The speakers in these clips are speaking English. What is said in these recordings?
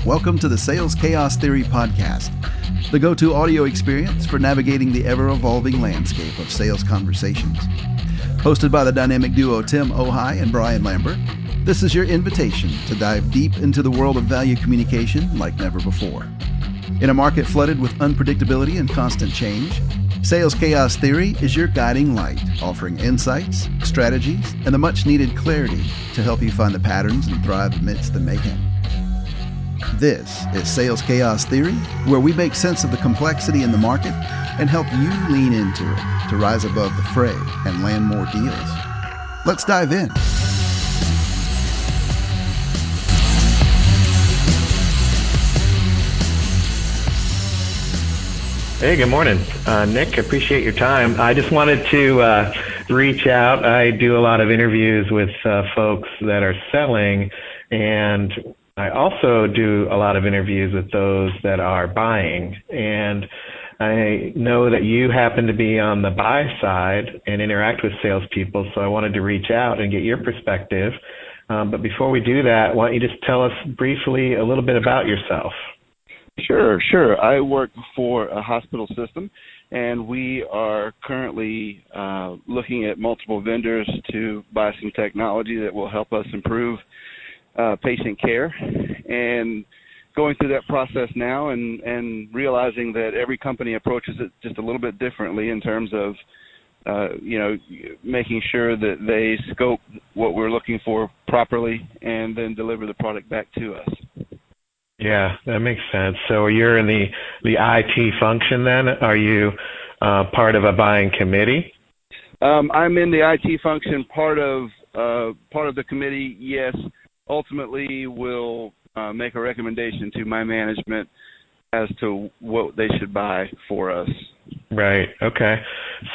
Welcome to the Sales Chaos Theory Podcast, the go-to audio experience for navigating the ever-evolving landscape of sales conversations. Hosted by the dynamic duo Tim Ojai and Brian Lambert, this is your invitation to dive deep into the world of value communication like never before. In a market flooded with unpredictability and constant change, Sales Chaos Theory is your guiding light, offering insights, strategies, and the much-needed clarity to help you find the patterns and thrive amidst the mayhem. This is Sales Chaos Theory, where we make sense of the complexity in the market and help you lean into it to rise above the fray and land more deals. Let's dive in. Hey, good morning. Nick, appreciate your time. I just wanted to reach out. I do a lot of interviews with folks that are selling, and I also do a lot of interviews with those that are buying. And I know that you happen to be on the buy side and interact with salespeople, so I wanted to reach out and get your perspective. But before we do that, why don't you just tell us briefly a little bit about yourself? Sure. I work for a hospital system, and we are currently looking at multiple vendors to buy some technology that will help us improve patient care, and going through that process now and realizing that every company approaches it just a little bit differently in terms of making sure that they scope what we're looking for properly and then deliver the product back to us. Yeah, that makes sense. So you're in the IT function then? Are you part of a buying committee? I'm in the IT function, part of the committee, yes. Ultimately, we'll make a recommendation to my management as to what they should buy for us. Right, okay.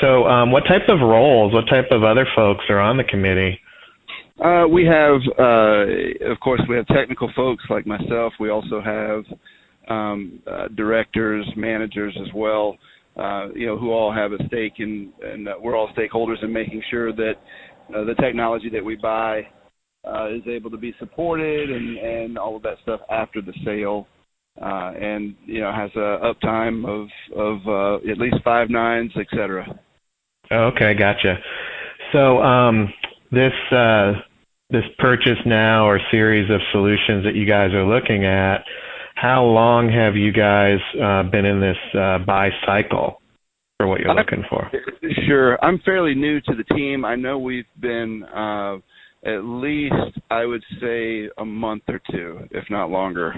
So what type of roles, what type of other folks are on the committee? We have, of course, we have technical folks like myself. We also have directors, managers as well, who all have a stake in, and we're all stakeholders in making sure that the technology that we buy is able to be supported and all of that stuff after the sale, and has a uptime of at least 5 nines, etc. Okay, gotcha. So this purchase now or series of solutions that you guys are looking at, how long have you guys been in this buy cycle for what you're looking for? Sure. I'm fairly new to the team. I know we've been at least, I would say, a month or two, if not longer.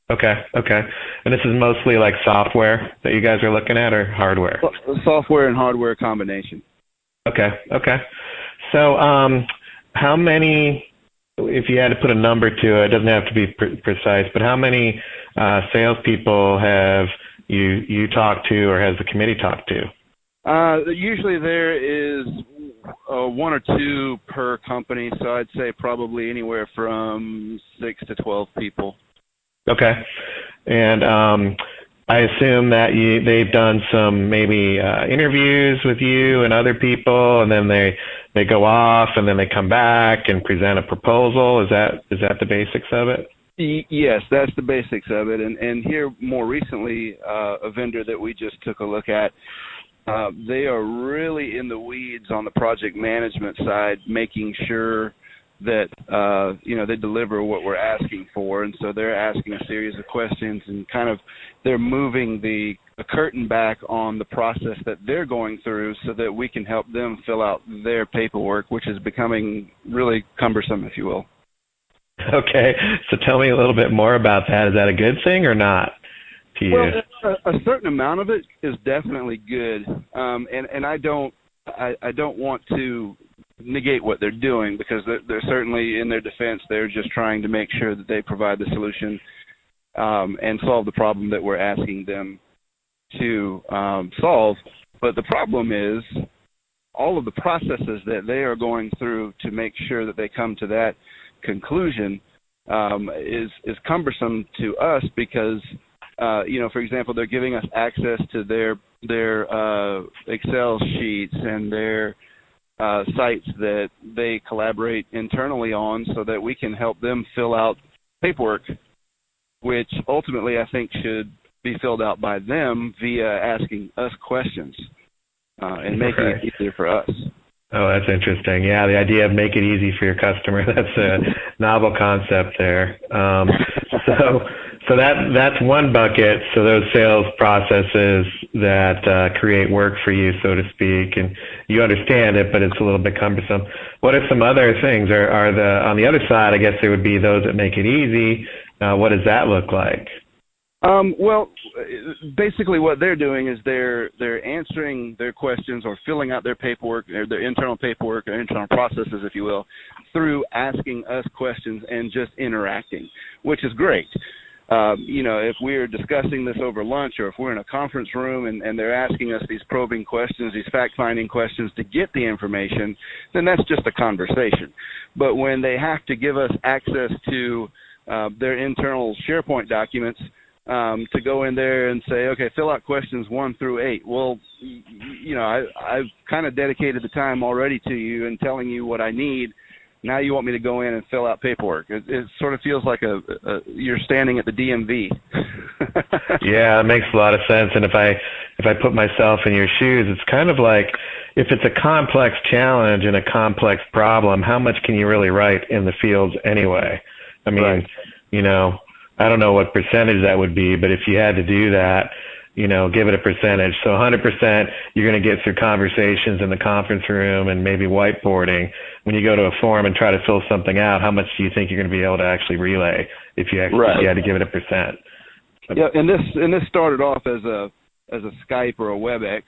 Okay. And this is mostly like software that you guys are looking at, or hardware? Software and hardware combination. Okay. So how many, if you had to put a number to it, it doesn't have to be precise, but how many salespeople have you talked to, or has the committee talked to? Usually there is 1 or 2 per company, so I'd say probably anywhere from 6 to 12 people. Okay. And I assume that they've done some maybe interviews with you and other people, and then they go off, and then they come back and present a proposal. Is that the basics of it? Yes, that's the basics of it. And here more recently, a vendor that we just took a look at, they are really in the weeds on the project management side, making sure that they deliver what we're asking for, and so they're asking a series of questions, and kind of they're moving the curtain back on the process that they're going through so that we can help them fill out their paperwork, which is becoming really cumbersome, if you will. Okay, so tell me a little bit more about that. Is that a good thing or not to you? Well, a certain amount of it is definitely good, and I don't want to negate what they're doing, because they're certainly, in their defense, they're just trying to make sure that they provide the solution and solve the problem that we're asking them to solve. But the problem is all of the processes that they are going through to make sure that they come to that conclusion is cumbersome to us, because for example, they're giving us access to their Excel sheets and their sites that they collaborate internally on, so that we can help them fill out paperwork which ultimately I think should be filled out by them via asking us questions and making it easier for us. Oh, that's interesting. Yeah, the idea of make it easy for your customer, that's a novel concept there. So that's one bucket. So those sales processes that create work for you, so to speak, and you understand it, but it's a little bit cumbersome. What are some other things? Are the on the other side, I guess there would be those that make it easy. What does that look like? Well, basically what they're doing is they're answering their questions or filling out their paperwork, or their internal paperwork or internal processes, if you will, through asking us questions and just interacting, which is great. If we're discussing this over lunch, or if we're in a conference room and they're asking us these probing questions, these fact-finding questions to get the information, then that's just a conversation. But when they have to give us access to their internal SharePoint documents, to go in there and say, okay, fill out questions 1 through 8. Well, I've kind of dedicated the time already to you and telling you what I need. Now you want me to go in and fill out paperwork. It sort of feels like you're standing at the DMV. Yeah, it makes a lot of sense. And if I put myself in your shoes, it's kind of like, if it's a complex challenge and a complex problem, how much can you really write in the fields anyway? I mean, right. I don't know what percentage that would be, but if you had to do that, give it a percentage. So 100%, you're going to get through conversations in the conference room and maybe whiteboarding. When you go to a forum and try to fill something out, how much do you think you're going to be able to actually relay if you had to give it a percent? Yeah, and this started off as a Skype or a WebEx.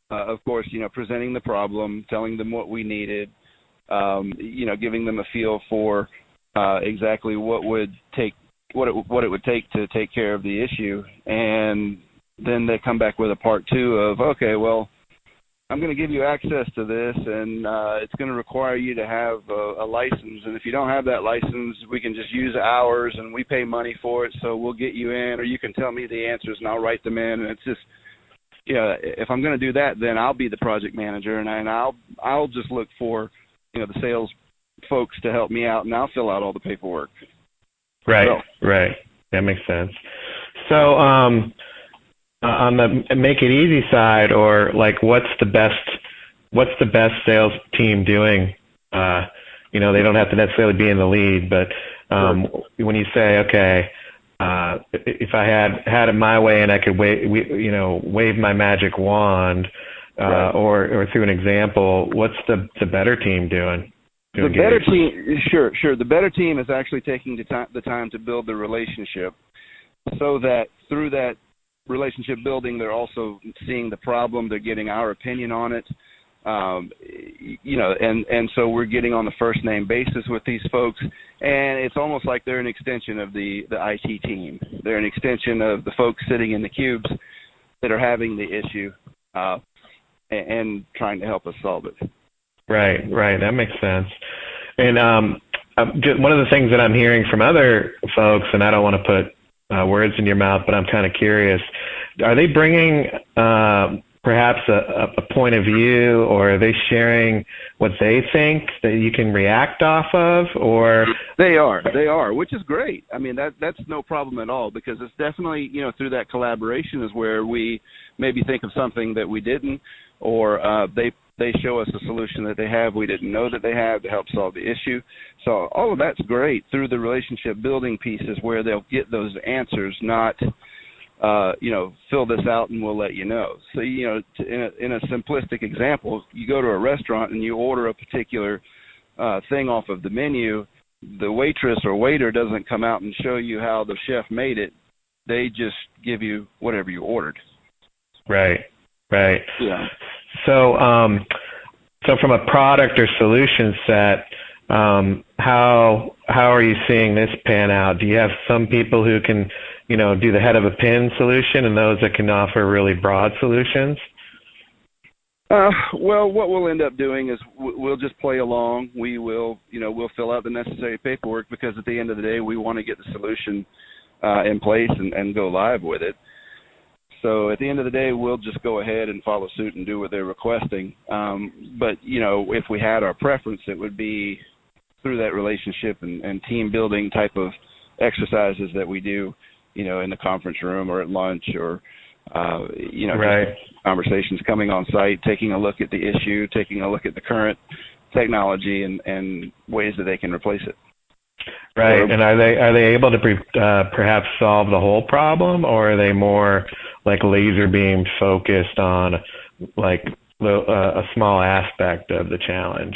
Of course, presenting the problem, telling them what we needed, giving them a feel for exactly what it would take to take care of the issue, and then they come back with a part 2 of, okay, well, I'm going to give you access to this, and it's going to require you to have a license, and if you don't have that license, we can just use ours, and we pay money for it, so we'll get you in, or you can tell me the answers, and I'll write them in, and it's just, if I'm going to do that, then I'll be the project manager, and I'll just look for, the sales folks to help me out, and I'll fill out all the paperwork. Right. That makes sense. So on the make it easy side, or like what's the best sales team doing? They don't have to necessarily be in the lead, but when you say, okay, if I had it my way and I could wave my magic wand, or through an example, what's the better team doing? The better team, sure. The better team is actually taking the time to build the relationship, so that through that relationship building, they're also seeing the problem. They're getting our opinion on it, and so we're getting on the first name basis with these folks, and it's almost like they're an extension of the IT team. They're an extension of the folks sitting in the cubes that are having the issue and trying to help us solve it. Right. That makes sense. And just one of the things that I'm hearing from other folks, and I don't want to put words in your mouth, but I'm kind of curious, are they bringing perhaps a point of view, or are they sharing what they think that you can react off of? Or They are, which is great. I mean, that's no problem at all, because it's definitely, through that collaboration is where we maybe think of something that we didn't, or they show us a solution that they have we didn't know that they have to help solve the issue. So all of that's great through the relationship building pieces, where they'll get those answers, not, fill this out and we'll let you know. So, in a simplistic example, you go to a restaurant and you order a particular thing off of the menu. The waitress or waiter doesn't come out and show you how the chef made it. They just give you whatever you ordered. Right. Yeah. So from a product or solution set, how are you seeing this pan out? Do you have some people who can, do the head of a pin solution, and those that can offer really broad solutions? Well, what we'll end up doing is we'll just play along. We will, we'll fill out the necessary paperwork, because at the end of the day, we want to get the solution in place and go live with it. So at the end of the day, we'll just go ahead and follow suit and do what they're requesting. But, if we had our preference, it would be through that relationship and team building type of exercises that we do, in the conference room or at lunch or, right. conversations, coming on site, taking a look at the issue, taking a look at the current technology and ways that they can replace it. Right. And are they able to perhaps solve the whole problem, or are they more like laser beam focused on like a small aspect of the challenge?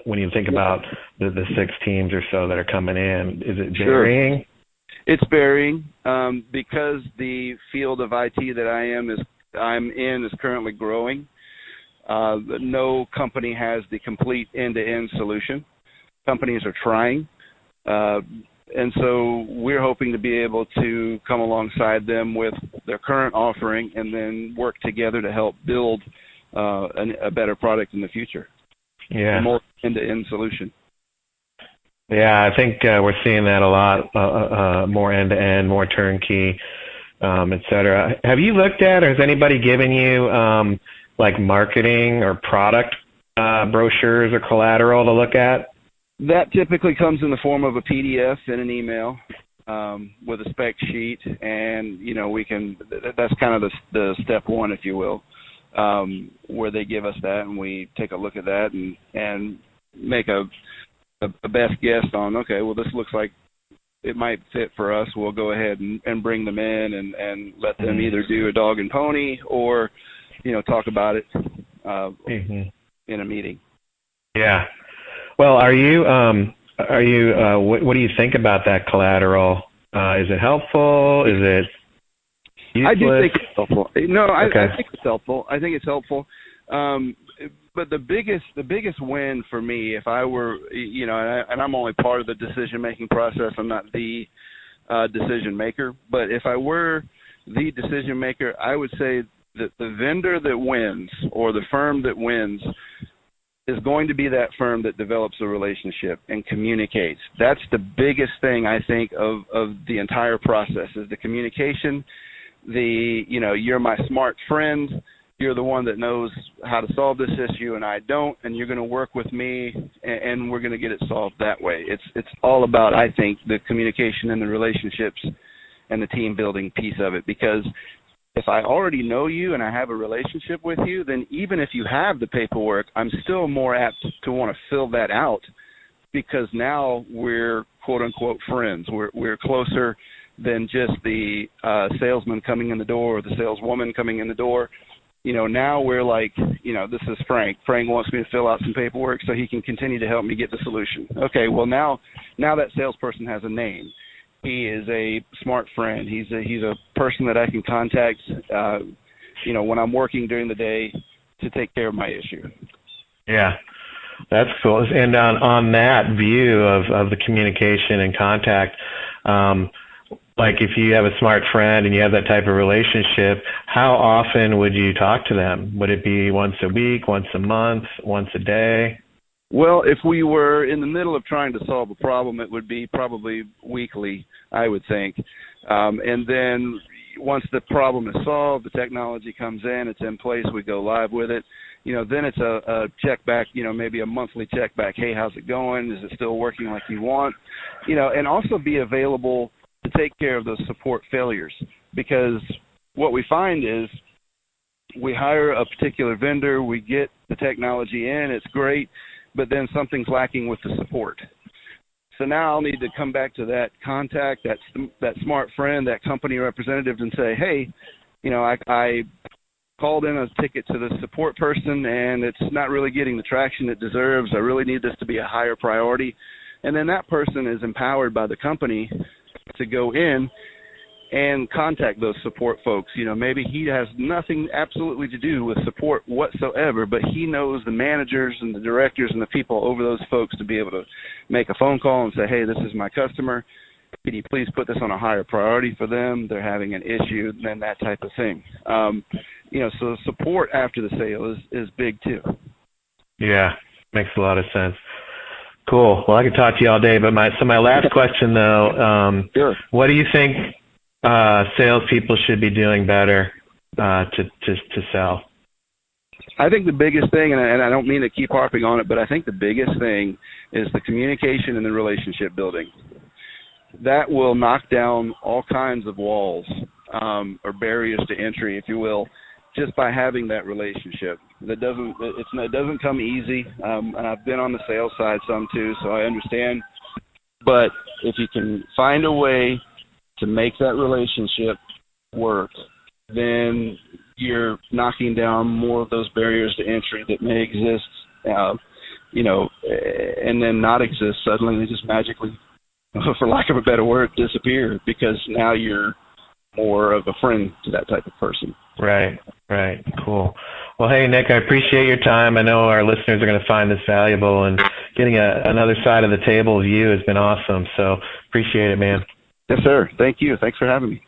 When you think about the 6 teams or so that are coming in, is it varying? Sure. It's varying because the field of IT that I'm in is currently growing. No company has the complete end-to-end solution. Companies are trying. And so we're hoping to be able to come alongside them with their current offering and then work together to help build a better product in the future. Yeah. A more end-to-end solution. Yeah, I think we're seeing that a lot, more end-to-end, more turnkey, et cetera. Have you looked at, or has anybody given you like marketing or product brochures or collateral to look at? That typically comes in the form of a PDF and an email with a spec sheet, and that's kind of the step one, if you will, where they give us that and we take a look at that and make a best guess on, okay, well, this looks like it might fit for us. We'll go ahead and bring them in and let them either do a dog and pony or talk about it in a meeting. Yeah. Well, what do you think about that collateral? Is it helpful? Is it useless? I do think it's helpful. No, okay. I think it's helpful. But the biggest win for me, if I were, and I'm only part of the decision-making process, I'm not the decision maker, but if I were the decision maker, I would say that the vendor that wins or the firm that wins is going to be that firm that develops a relationship and communicates. That's the biggest thing, I think, of the entire process is the communication. You're my smart friend. You're the one that knows how to solve this issue, and I don't, and you're going to work with me, and we're going to get it solved that way. It's all about, I think, the communication and the relationships and the team-building piece of it, because if I already know you and I have a relationship with you, then even if you have the paperwork, I'm still more apt to want to fill that out because now we're quote-unquote friends. We're closer than just the salesman coming in the door or the saleswoman coming in the door. Now we're like, this is Frank. Frank wants me to fill out some paperwork so he can continue to help me get the solution. Okay, well, now that salesperson has a name. He is a smart friend. He's a person that I can contact, when I'm working during the day to take care of my issue. Yeah, that's cool. And on that view of the communication and contact, like if you have a smart friend and you have that type of relationship, how often would you talk to them? Would it be once a week, once a month, once a day? Well, if we were in the middle of trying to solve a problem, it would be probably weekly, I would think. And then once the problem is solved, the technology comes in, it's in place, we go live with it. Then it's a check back, maybe a monthly check back. Hey, how's it going? Is it still working like you want? And also be available to take care of those support failures, because what we find is we hire a particular vendor, we get the technology in, it's great, but then something's lacking with the support. So now I'll need to come back to that contact, that smart friend, that company representative, and say, hey, I called in a ticket to the support person, and it's not really getting the traction it deserves. I really need this to be a higher priority. And then that person is empowered by the company to go in and contact those support folks. Maybe he has nothing absolutely to do with support whatsoever, but he knows the managers and the directors and the people over those folks to be able to make a phone call and say, hey, this is my customer. Could you please put this on a higher priority for them? They're having an issue, and that type of thing. So support after the sale is big too. Yeah, makes a lot of sense. Cool. Well, I could talk to you all day, but my last question though, sure. What do you think salespeople should be doing better to sell? I think the biggest thing, and I don't mean to keep harping on it, but I think the biggest thing is the communication and the relationship building. that will knock down all kinds of walls, or barriers to entry, if you will, just by having that relationship. It doesn't come easy. And I've been on the sales side some too, so I understand. But if you can find a way to make that relationship work, then you're knocking down more of those barriers to entry that may exist, and then not exist suddenly. They just magically, for lack of a better word, disappear because now you're more of a friend to that type of person. Right. Cool. Well, hey, Nick, I appreciate your time. I know our listeners are going to find this valuable, and getting another side of the table view has been awesome. So appreciate it, man. Yes, sir. Thank you. Thanks for having me.